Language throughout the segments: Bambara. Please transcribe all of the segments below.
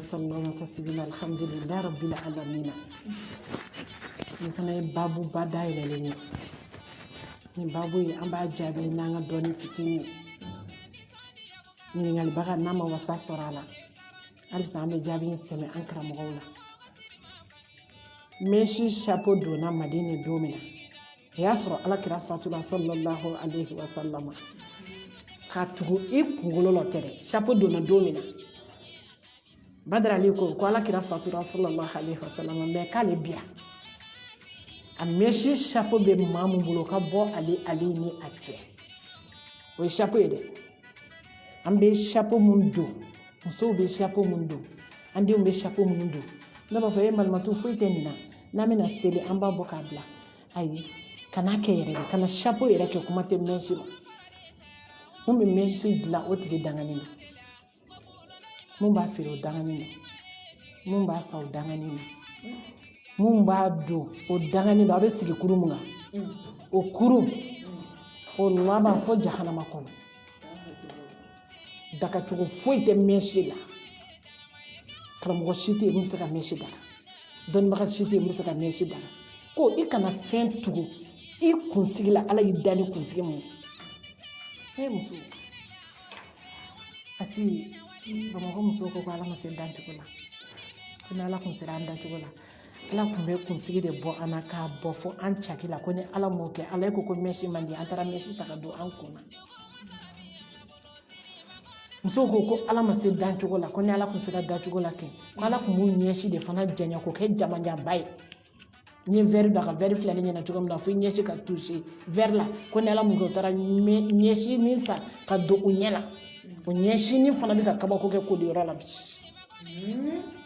وسلم تسليما الحمد لله رب العالمين مثلا بابو بداي لني ni babu yi an b'a jaabi n'an ka dɔɔni fitinin ɲininkalibaga n'a ma wasa sɔrɔ a la halisa an bɛ jaabi in sɛmɛ an karamɔgɔw la Meshi chapeau donna Madina don min na o y'a sɔrɔ alakira fatula sallallahu alaihi wa sallam ka tugu i kunkolo la tɛ dɛ chapeau donna don min na Badara ali ko alakira fatula sallallahu alaihi wa sallam mais k'ale biya a Meshi chapeau bɛ maa min bolo ka bɔ ale ni a cɛ o ye chapeau ye dɛ an bɛ chapeau mun don musow bɛ chapeau mun don an denw bɛ chapeau mun don ne b'a fɔ e malimatu foyi tɛ nin na n'an bɛna seli an b'a bɔ k'a bila ayi kana kɛ yɛrɛ de kana chapeau yɛrɛ kɛ kuma tɛ Meshi ma mun bɛ Meshi dilan o tigi dangani na mun b'a feere o dangani na mun b'a san o dangani na mun b'a don o dangani na a bɛ sigi kurun mun kan o kurun o laban fo jahanama kɔnɔ dagacogo foyi tɛ Meshi la karamɔgɔ si tɛ yen min bɛ se ka Meshi daga dɔnnibaga si tɛ yen min bɛ se ka Meshi daga ko i kana fɛn tugu i kunsigi la ala y'i da ni kunsigi mun ye muso asi bamakɔ musow ko ala ma se dancogo la ko ni ala kun sera an dancogo la ala kun bɛ kunsigi de bɔ an na k'a bɔ fo an caki la ko ni ala m'o kɛ ala ko Meshi man di an taara Meshi ta ka don an kun na musow ko ala ma se dancogo la ko ni ala kun sera dancogo la kɛ ko ala kun b'u ɲɛsi de fana janya ko kɛ jamanjanba ye ni verre da ka verre fila ni ɲɛna cogo min na fo ɲɛsi ka toucher verre la ko ni ala mun kɛ o taara ɲɛsi ni sa ka don u ɲɛ la o ɲɛsi ni fana bɛ ka kabako kɛ koliyɔrɔ la bi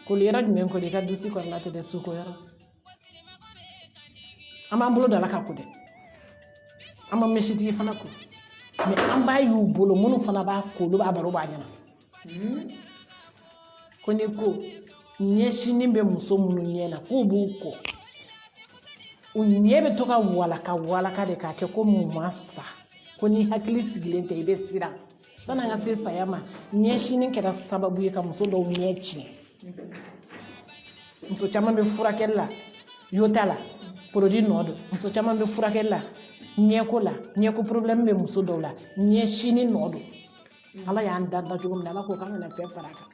koliyɔrɔ jumɛn koli ka dusi kɔni la tɛ dɛ sukoyɔrɔ an b'an bolo da la ka ko dɛ an ma Meshi tigi fana ko mais an b'a y'u bolo minnu fana b'a ko olu b'a baro b'a ɲɛna ko ni ko ɲɛsini bɛ muso minnu ɲɛ la k'u b'u kɔ u ɲɛ bɛ to ka walaka de k'a kɛ ko mun ma sa ko ni hakili sigilen tɛ i bɛ siran san'an ka se saya ma ɲɛsini kɛra sababu ye ka muso dɔw ɲɛ tiɲɛ muso caman bɛ furakɛli la yota la produit nɔ don muso caman bɛ furakɛli la ɲɛko problème bɛ muso dɔw la ɲɛsini nɔ don ala y'an da cogo min na ala ko k'an kana fɛn fara a kan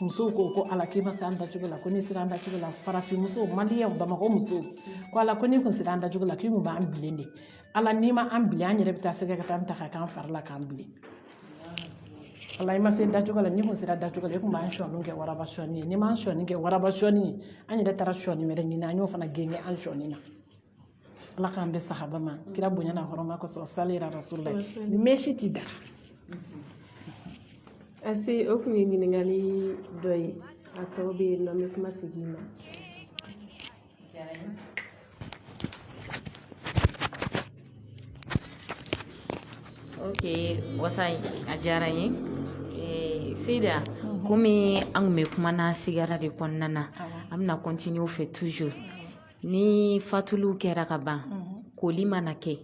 musow ko ala k'i ma se an dacogo la ko ni sera an dacogo la farafin musow maliyɛnw bamakɔ musow ko ala ko ni kun sera an dacogo la k'i mun b'an bilen de ala n'i ma an bilen an yɛrɛ bɛ taa sɛgɛ ka taa an ta ka k'an fari la k'an bilen ala i ma se dacogo la n'i kun sera dacogo la i kun b'an sɔɔni kɛ waraba sɔɔni ye n'i m'an sɔɔni kɛ waraba sɔɔni ye an yɛrɛ taara sɔɔni wɛrɛ ɲini an y'o fana genge an sɔɔni na ala k'an bɛ sahaba ma kira bonya na hɔrɔma kosɔn salira rasulillah Meshi ti daga asi o kun ye ɲininkali dɔ ye a tɔw bɛ yen nɔ n bɛ kuma segin ma ok wasai a diyara n ye Sida komi an kun bɛ kuma na sigara de kɔnɔna na an bɛna continue o fɛ toujours ni fatuluw kɛra ka ban koli mana kɛ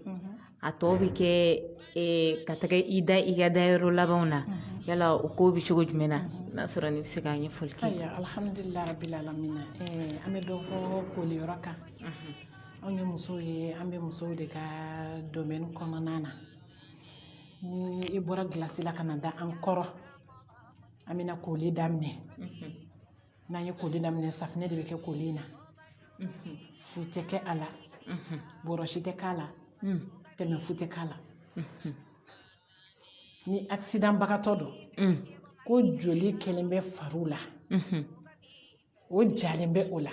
a tɔw bɛ kɛ ka taga i da i ka dayɔrɔ labanw na yala o ko bɛ cogo jumɛn na n'a sɔrɔ ni bɛ se k'a ɲɛfɔli kɛ alhamdulilahi rabbil alamin an bɛ dɔ fɔ koliyɔrɔ kan anw ye musow ye an bɛ musow de ka domaine kɔnɔna na ni i bɔra gilasi la ka na da an kɔrɔ an bɛna koli daminɛ n'an ye koli daminɛ safinɛ de bɛ kɛ koli in na fu tɛ kɛ a la bɔrɔsi tɛ k'a la tɛmɛ fu tɛ k'a la ni accident bagatɔ don ko joli kɛlen bɛ fariw la o jalen bɛ o la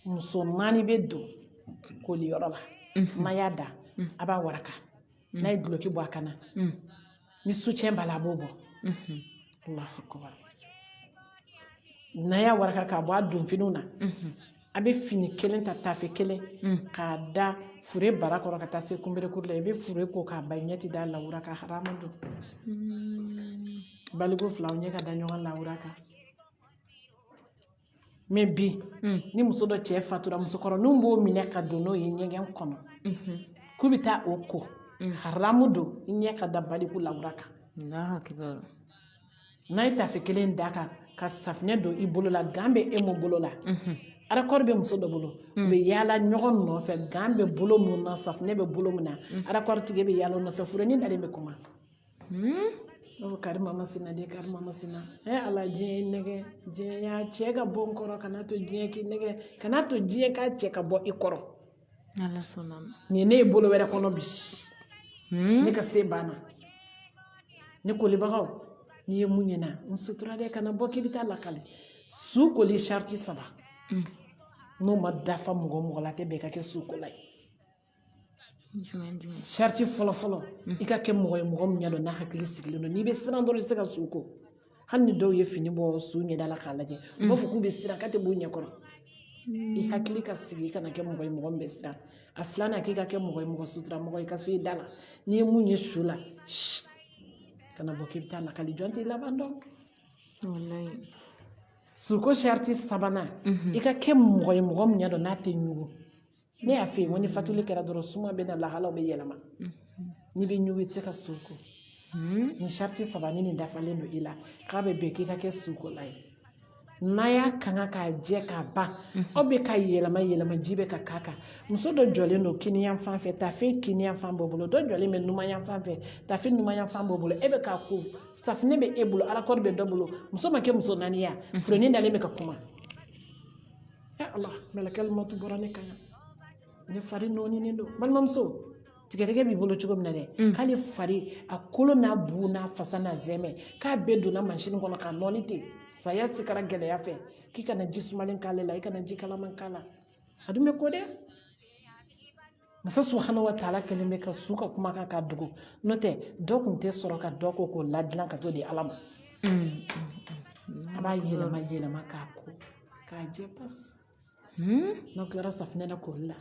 muso 4 bɛ don koliyɔrɔ la n'a y'a da a b'a waraka n'a ye duloki bɔ a kan na ni soutien b'a la a b'o bɔ Allahu akbar n'a y'a waraka k'a bɔ a donfiniw na a bɛ fini kelen ta tafe kelen k'a da fure bara kɔrɔ ka taa se kunberekuru la i bɛ fure ko k'a ba ɲɛti da lawura ka haramu don baligo filaw ɲɛ ka da ɲɔgɔn lawura kan mais bi ni muso dɔ cɛ fatura musokɔrɔninw b'o minɛ ka don n'o ye ɲɛgɛn kɔnɔ k'u bɛ taa o ko haramu don i ɲɛ ka da baligo lawura kan n'a ye tafe kelen da ka safinɛ don i bolo la gan bɛ e mun bolo la arakɔri bɛ muso dɔ bolo u bɛ yaala ɲɔgɔn nɔfɛ gan bɛ bolo mun na safinɛ bɛ bolo mun na arakɔri tigi bɛ yaala nɔfɛ furunin dalen bɛ kuma karima masina de karima masina ala diɲɛ nɛgɛ diɲɛ y'a cɛ ka bɔ n kɔrɔ kana to diɲɛ k'i nɛgɛ kana to diɲɛ k'a cɛ ka bɔ i kɔrɔ ala sɔnna nin ye ne ye bolo wɛrɛ kɔnɔ bi ne ka se banna ne kolibagaw n'i ye mun ɲɛna n sutura dɛ kana bɔ k'i bɛ taa lakali su koli sariti 3 n'o ma dafa mɔgɔ la tɛ bɛɛ ka kɛ su kola ye sariti fɔlɔ i ka kɛ mɔgɔ ye mɔgɔ min ɲɛdɔn n'a hakili sigilen don n'i bɛ siran dɔrɔn i tɛ se ka su ko hali ni dɔw ye fini bɔ su ɲɛda la k'a lajɛ u b'a fɔ k'u bɛ siran k'a tɛ b'u ɲɛkɔrɔ i hakili ka sigi i kana kɛ mɔgɔ ye mɔgɔ min bɛ siran a filanan k'i ka kɛ mɔgɔ ye mɔgɔ sutura mɔgɔ i ka se i da la n'i ye mun ye su la kana bɔ k'i bɛ taa lakali jɔn t'i laban dɔn suko sariti 3nan i ka kɛ mɔgɔ ye mɔgɔ min ɲɛdɔn n'a tɛ ɲugu ne y'a fɛ yen ko ni fatuli kɛra dɔrɔn suma bɛ na lahalaw bɛ yɛlɛma n'i bɛ ɲugu i tɛ se ka suko ni sariti 3 ni nin dafalen don i la k'a bɛ bɛn k'i ka kɛ sukola ye n'a y'a kanga k'a jɛ k'a ban aw bɛ ka yɛlɛma ji bɛ ka k'a kan muso dɔ jɔlen don kini yan fan fɛ tafe kini yan fan b'o bolo dɔ jɔlen bɛ numan yan fan fɛ tafe numan yan fan b'o bolo e bɛ k'a ko safinɛ bɛ e bolo arakɔri bɛ dɔ bolo muso ma kɛ muso naani ya furunin dalen bɛ ka kuma ala mɛlɛkɛli mɔtu bɔra ne kan ne fari nɔɔninen don balimamuso tigɛtigɛ b'i bolo cogo min na dɛ k'ale fari a kolo n'a bu n'a fasa n'a zɛmɛ k'a bɛɛ donna mansini kɔnɔ ka nɔɔni ten saya sikara gɛlɛya fɛ k'i kana ji sumalen k'ale la i kana ji kalaman k'a la a dun bɛ ko dɛ masa subahana wa taala kɛlen bɛ ka su ka kumakan ka dogo n'o tɛ dɔ tun tɛ sɔrɔ ka dɔ ko k'o ladilan ka t'o di ala ma a b'a yɛlɛma k'a ko k'a jɛ pasi n'aw tilara safinɛ la kori la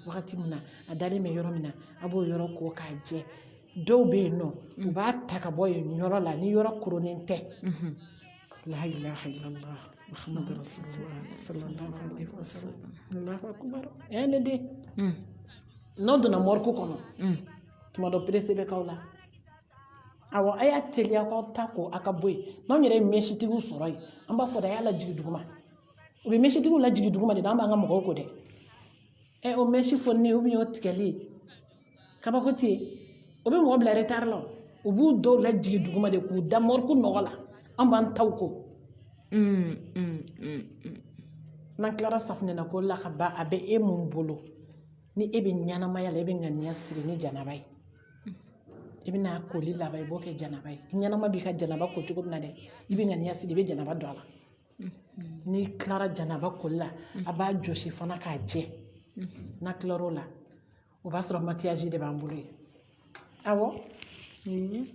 wagati min na a dalen bɛ yɔrɔ min na a b'o yɔrɔ ko k'a jɛ dɔw bɛ yen nɔ u b'a ta ka bɔ yen yɔrɔ la ni yɔrɔ koronen tɛ la ilaha illallah muhammadu rasulullah sallallahu alaihi wasallam allahu akbar ne den n'aw donna mɔriku kɔnɔ tuma dɔ perese bɛ k'aw la awɔ a y'a teliya k'aw ta ko a ka bɔ yen n'anw yɛrɛ ye mɛsitigiw sɔrɔ yen an b'a fɔ de a y'a lajigin duguma u bɛ mɛsitigiw lajigin duguma de an b'an ka mɔgɔw ko dɛ o mɛsi fɔni ou bien o tigɛli kabako tɛ yen o bɛ mɔgɔ bila retard la u b'u dɔw lajigin duguma de k'u da mɔriku nɔgɔ la an b'an taw ko n'an tilara safinɛ na ko la ka ban a bɛ e mun bolo ni e bɛ ɲɛnamaya la e bɛ ŋaniya siri ni janaba ye i bɛna koli laban i b'o kɛ janaba ye ɲɛnama b'i ka janaba ko cogo min na dɛ i bɛ ŋaniya siri i bɛ janaba don a la n'i tilara janaba koli la a b'a jɔsi fana k'a jɛ n'a tilar'o la o b'a sɔrɔ makiyaji de b'an bolo yen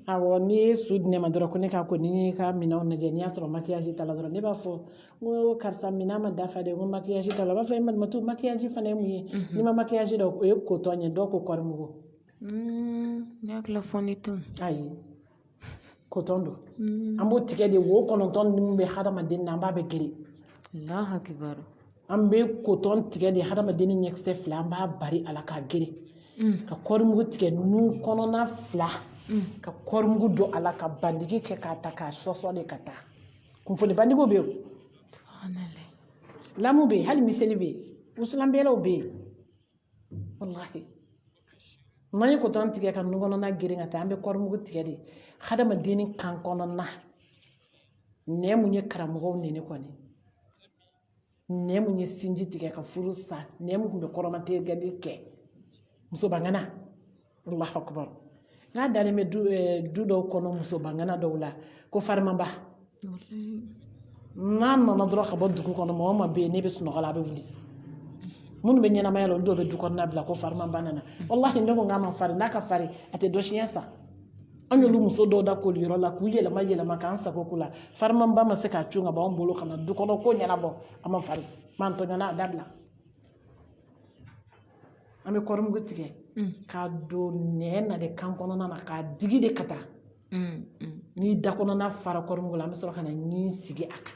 awɔ n'i ye su di ne ma dɔrɔn ko ne k'a ko ni y'i ka minɛnw lajɛ n'i y'a sɔrɔ makiyaji t'a la dɔrɔn ne b'a fɔ n ko karisa minɛn ma dafa dɛ n ko makiyaji t'a la o b'a fɔ e malimatu makiyaji fana ye mun ye n'i ma makiyaji dɔn o ye kotɔn ye dɔw ko kɔrimugu ne hakili la fɔni tɛ ayi kotɔn don an b'o tigɛ de wo 9 min bɛ hadamaden na an b'a bɛɛ gere Allahu akbar an bɛ kotɔn tigɛ de hadamaden ni ɲɛkisɛ 2 an b'a bari a la k'a gere ka kɔrimugu tigɛ nun kɔnɔna 2 ka kɔrimugu don a la ka bandigi kɛ k'a ta k'a sɔsɔ de ka taa kunfoli bandigiw bɛ yen lamu bɛ yen hali miseli bɛ yen wusulanbɛlaw bɛ yen wallahi n'an ye kotɔn tigɛ ka nun kɔnɔna geren ka taa an bɛ kɔrimugu tigɛ de hadamaden ni kan kɔnɔna nɛ mun ye karamɔgɔw nɛnɛ kɔni nɛ mun ye sinji tigɛ ka furu sa nɛ mun tun bɛ kɔrɔmatigɛli kɛ muso bangana Allahu akbar n'a dalen bɛ du dɔw kɔnɔ muso bangana dɔw la ko farimaba n'a nana dɔrɔn ka bɔ dugu kɔnɔ mɔgɔ ma bɛ yen ne bɛ sunɔgɔ la a bɛ wuli minnu bɛ ɲɛnamaya la olu dɔw bɛ du kɔnɔna bila ko farimaba nana wallahi ne ko n k'a ma farin n'a ka farin a tɛ dɔ siɲɛ sa an y'olu muso dɔw da koli yɔrɔ la k'u yɛlɛma k'an sago k'u la farimaba ma se k'a cun ka bɔ an bolo ka na du kɔnɔ ko ɲɛnabɔ a ma farin m'an tɔɲɔna a dabila an bɛ kɔrimugu tigɛ k'a don nɛn na de kan kɔnɔna na k'a digi de ka taa n'i da kɔnɔna fara kɔrimugu la an bɛ sɔrɔ ka na ɲin sigi a kan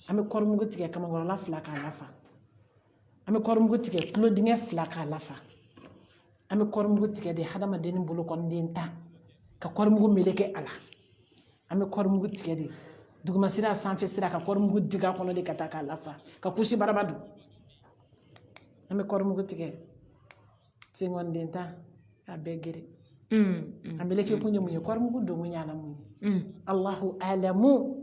an bɛ kɔrimugu tigɛ kamakɔrɔla 2 k'a lafa an bɛ kɔrimugu tigɛ tulodingɛ 2 k'a lafa an bɛ kɔrimugu tigɛ de hadamaden bolo kɔniden 10 ka kɔrimugu meleke a la an bɛ kɔɔri mugu tigɛ de duguma sira sanfɛ sira ka kɔɔri mugu dig'a kɔnɔ de ka taa k'a lafa ka kusi baraba dun an bɛ kɔɔri mugu tigɛ sengɔnden ta k'a bɛɛ gere an bɛ leke kun ye mun ye kɔɔri mugu don kun ye ala mun ye Allahu alamu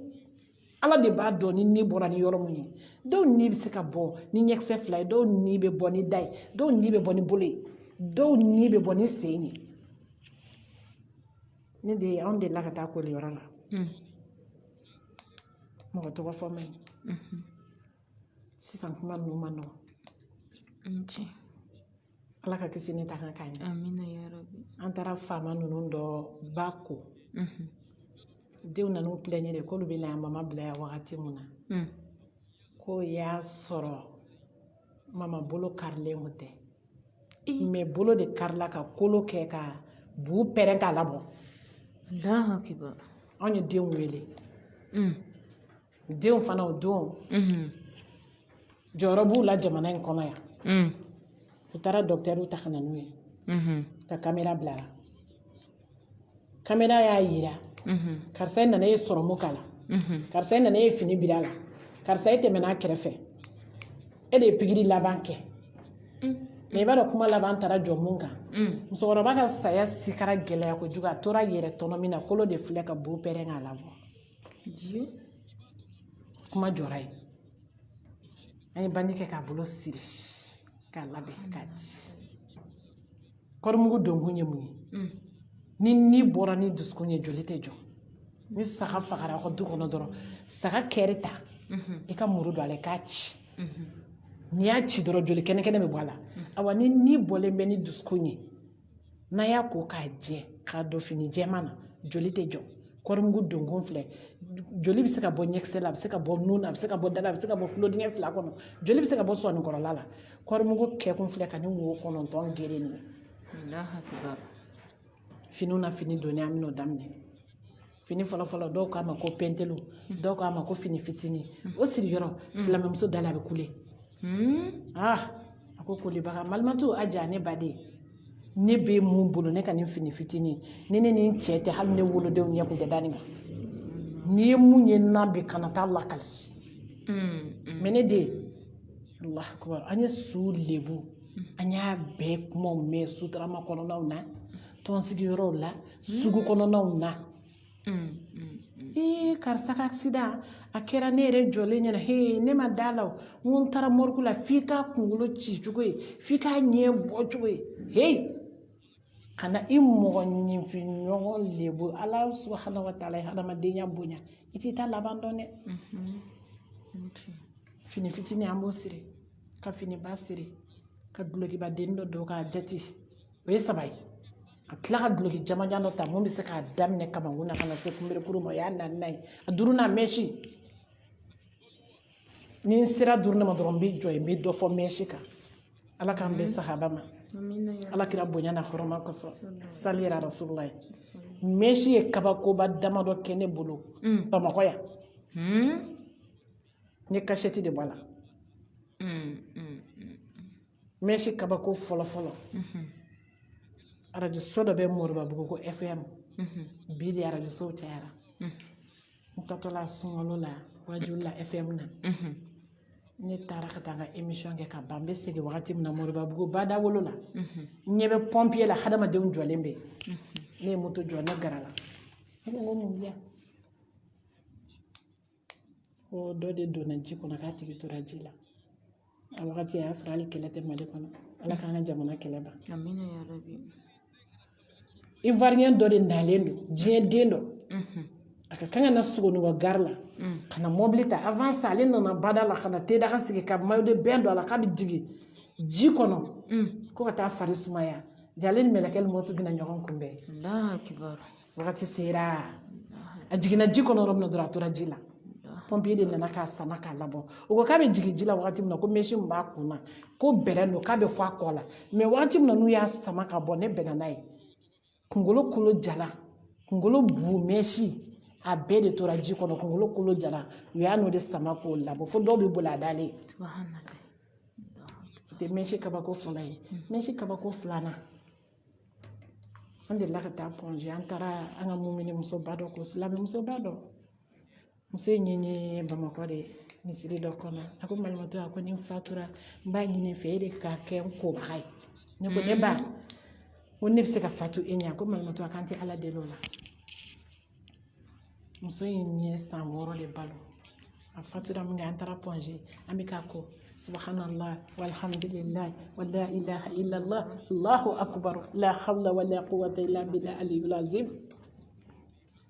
ala de b'a dɔn ni bɔra ni yɔrɔ mun ye dɔw ni bɛ se ka bɔ ni ɲɛkisɛ fila ye dɔw ni bɛ bɔ ni da ye dɔw ni bɛ bɔ ni bolo ye dɔw ni bɛ bɔ ni sen ye ne de anw de la ka taa koli yɔrɔ la mɔgɔ tɔgɔ fɔ man ɲi sisan kuma ninnu ma nɔgɔn ala ka kisi ni tanga k'a ɲɛ amina ya rabbi an taara faama ninnu dɔ ba ko denw nan'u pilɛɲɛ de k'olu bɛ na mama bila yan wagati min na ko y'a sɔrɔ mama bolo karilen kun tɛ mɛ bolo de karila ka kolo kɛ ka bu pɛrɛn k'a labɔ Allahu akibar anw ye denw wele denw fana o don jɔyɔrɔ b'u la jamana in kɔnɔ yan u taara dɔkitɛriw ta ka na n'u ye ka kamera bila la kamera y'a yira karisa nana ye sɔrɔmu k'a la karisa nana ye fini biri a la karisa tɛmɛna a kɛrɛfɛ e de ye pikiri laban kɛ mɛ i b'a dɔn kuma laban taara jɔ mun kan musokɔrɔba ka saya sikara gɛlɛya kojugu a tora yɛrɛ tɔnɔ min na kolo de filɛ ka bu pɛrɛn k'a labɔ kuma jɔra yen an ye bandi kɛ k'a bolo siri k'a labɛn k'a di kɔrimugu donkun ye mun ye ni bɔra ni dusukun ye joli tɛ jɔ ni saga fagara aw ka du kɔnɔ dɔrɔn saga kɛri ta i ka muru don a la i k'a ci n'i y'a ci dɔrɔn joli kɛnɛ bɛ bɔ a la awa ni bɔlen bɛ ni dusukun ye n'a y'a ko k'a jɛ k'a don fini jɛman na joli tɛ jɔ kɔrimugu donkun filɛ joli bɛ se ka bɔ ɲɛkisɛ la a bɛ se ka bɔ nun na a bɛ se ka bɔ da la a bɛ se ka bɔ tulodingɛ fila kɔnɔ joli bɛ se ka bɔ sɔnikɔrɔla la kɔrimugu kɛkun filɛ ka ni wo 9 gere nin finiw na fini donni an bɛn'o daminɛ fini fɔlɔfɔlɔ dɔw k'a ma ko pentelu dɔw k'a ma ko fini fitinin o siri yɔrɔ silamɛmuso da la a bɛ kule a ko kolibaga malimatu a ja ne baden ne bɛ mun bolo ne ka nin fini fitinin ni ne ni n cɛ tɛ hali ne wolodenw ɲɛ kun tɛ da nin kan n'i ye mun ye na bɛ kana taa lakali mɛ ne den Allahu akbar an ye su lebu an y'a bɛɛ kumaw mɛn sutarama kɔnɔnaw na tɔnsigiyɔrɔw la sugu kɔnɔnaw na karisa ka accident a kɛra ne yɛrɛ jɔlen ɲɛna ne ma da la n taara mɔrigu la f'i k'a kunkolo ci cogo ye f'i k'a ɲɛ bɔ cogo ye ka na i mɔgɔ ɲinfin ɲɔgɔn lebu ala subhanahu wa taala ye hadamadenya bonya i t'i ta laban dɔn dɛ fini fitinin an b'o siri ka fini ba siri ka dulokiba den dɔ don k'a jati o ye 3 ye a tila ka duloki jamajan dɔ ta mun bɛ se k'a daminɛ kamakun na ka na se kunberekuru ma o y'a 4nan ye a 5nan mɛsi ni n sera 5nan ma dɔrɔn n bɛ jɔ yen n bɛ dɔ fɔ mɛsi kan ala k'an bɛn sahaba ma ala kira bonya na hɔrɔma kosɔn sali yɛrɛ rasulullah ye mɛsi ye kabakoba damadɔ kɛ ne bolo bamakɔ yan n ye kasɛti de bɔ a la mɛsi kabako fɔlɔfɔlɔ arajoso dɔ bɛ Moribabugu ko FM bi de arajosow cayara n tatɔla sunkalo la wajuli la FM na ne taara ka taa n ka émission kɛ ka ban n bɛ segin wagati min na Moribabugu Badawolo la n ɲɛ bɛ pompier la hadamadenw jɔlen bɛ ne ye moto jɔ ne gara la ne ko n ko mun bɛ yan ko dɔ de donna ji kɔnɔ k'a tigi tora ji la a wagati a y'a sɔrɔ hali kɛlɛ tɛ Mali kɔnɔ ala k'an ka jamana kɛlɛ ban amina ya rabbi ivoirien dɔ de nalen don diɲɛ den dɔ a ka kan ka na Sogonikɔ gare la ka na mobili ta avant ça ale nana bada la ka na te daga sigi ka maillot de bain don a la k'a bɛ jigin ji kɔnɔ ko ka taa fari sumaya jalen ni mɛlɛkɛ ni moto bɛna ɲɔgɔn kunbɛn Allahu akibar wagati sera a jiginna ji kɔnɔ yɔrɔ min na dɔrɔn a tora ji la pompier de nana k'a sama k'a labɔ o ko k'a bɛ jigin ji la wagati min na ko mɛsi min b'a kun na ko bɛrɛ don k'a bɛ fɔ a kɔ la mɛ wagati min na n'u y'a sama ka bɔ ne bɛnna n'a ye kunkolo kolo jala kunkolo bu mɛsi a bɛɛ de tora ji kɔnɔ kunkolo kolo jala u y'a n'o de sama k'o labɔ fo dɔw bɛ boli a dalen o tɛ mɛsi kabako fɔlɔ ye mɛsi kabako 2nan an delila ka taa pɔnze an taara an ka mumini musoba dɔ ko silamɛ musoba dɔ muso in ɲini bamakɔ de misiri dɔ kɔnɔ a ko Malimatu a ko ni n fatura n b'a ɲini fɛ e de ka kɛ n kobaga ye ne ko ne ba ko ne bɛ se ka fatu e ɲɛ a ko Malimatu a k'an tɛ ala deli o la muso in ye san 6 de balo a fatura min kɛ an taara pɔnze an bɛ k'a ko subhanallah walhamdulillah wala ilaha illallah allahu akbar la hawla wala quwwata illa billah aliyul azim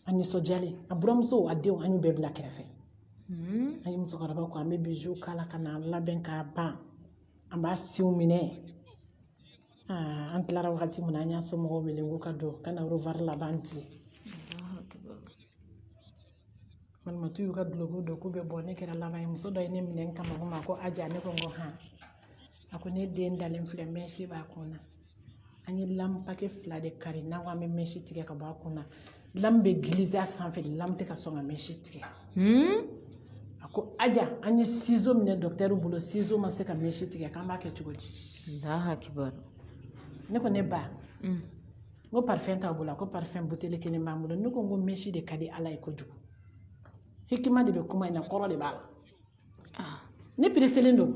an nisɔndiyalen a buramuso a denw an y'u bɛɛ bila kɛrɛfɛ an ye musokɔrɔba ko an bɛ bijou kala ka na labɛn k'a ban an b'a siw minɛ an tilara wagati min na an y'a somɔgɔw wele k'u ka don ka na rovoir laban di Malimatu y'u ka dulokiw don k'u bɛ bɔ ne kɛra laban ye muso dɔ ye ne minɛ n kama ko ma ko aja ne ko n ko han a ko ne den dalen filɛ mɛnsi b'a kun na an ye lamu pake 2 de kari n'an ko an bɛ mɛnsi tigɛ ka bɔ a kun na lamu bɛ glissé a sanfɛ de lamu tɛ ka sɔn ka mɛnsi tigɛ a ko aja an ye ciseau minɛ docteur bolo ciseau ma se ka mɛnsi tigɛ k'an b'a kɛ cogo di ne ko ne ba n ko parfum t'a bolo a ko parfum bouteille 1 b'an bolo ne ko n ko mɛnsi de ka di ala ye kojugu hikima de bɛ kuma in na kɔrɔ de b'a la ne pereselen don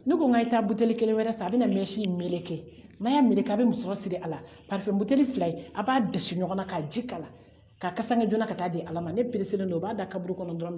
ne ko n ka taa bouteille 1 wɛrɛ san a bɛna mɛnsi in meleke n'a y'a meleke a bɛ musɔrɔ siri a la parfum bouteille 2 ye a b'a dasi ɲɔgɔn na k'a ji k'a la k'a kasange joona ka taa di ala ma ne pereselen don o b'a da kaburu kɔnɔ dɔrɔn